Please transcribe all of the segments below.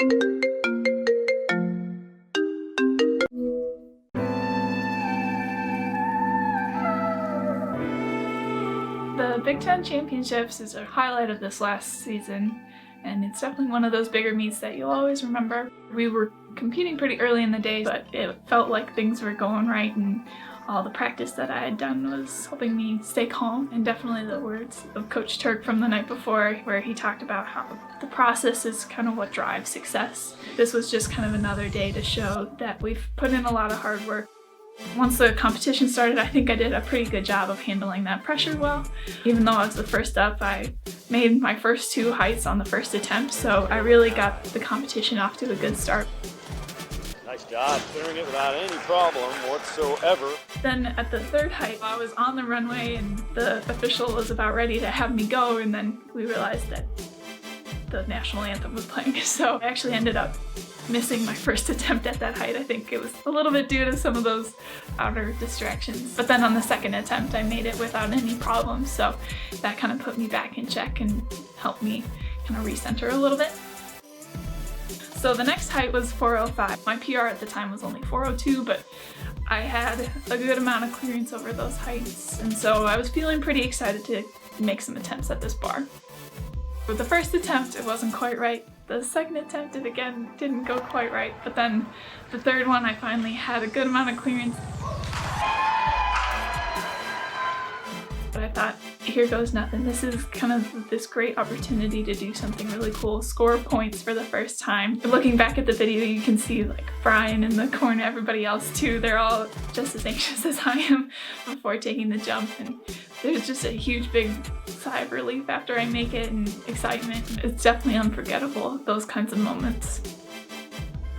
The B1G Championships is a highlight of this last season, and it's definitely one of those bigger meets that you'll always remember. We were competing pretty early in the day, but it felt like things were going right, and all the practice that I had done was helping me stay calm. And definitely the words of Coach Turk from the night before, where he talked about how the process is kind of what drives success. This was just kind of another day to show that we've put in a lot of hard work. Once the competition started, I think I did a pretty good job of handling that pressure well. Even though I was the first up, I made my first 2 heights on the first attempt, so I really got the competition off to a good start. Nice job clearing it without any problem whatsoever. Then at the 3rd height, I was on the runway and the official was about ready to have me go, and then we realized that the national anthem was playing, so I actually ended up missing my first attempt at that height. I think it was a little bit due to some of those outer distractions. But then on the 2nd attempt, I made it without any problems, so that kind of put me back in check and helped me kind of recenter a little bit. So the next height was 405. My PR at the time was only 402, but I had a good amount of clearance over those heights, and so I was feeling pretty excited to make some attempts at this bar. With the first attempt, it wasn't quite right. The 2nd attempt, it again didn't go quite right, but then the 3rd one, I finally had a good amount of clearance. But I thought, here goes nothing. This is kind of this great opportunity to do something really cool, score points for the first time. But looking back at the video, you can see like Brian in the corner, everybody else too, they're all just as anxious as I am before taking the jump. And there's just a huge big sigh of relief after I make it, and excitement. It's definitely unforgettable, those kinds of moments.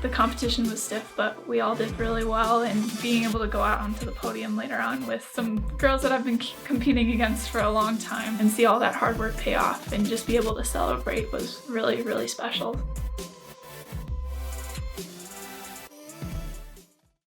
The competition was stiff, but we all did really well, and being able to go out onto the podium later on with some girls that I've been competing against for a long time and see all that hard work pay off and just be able to celebrate was really, really special.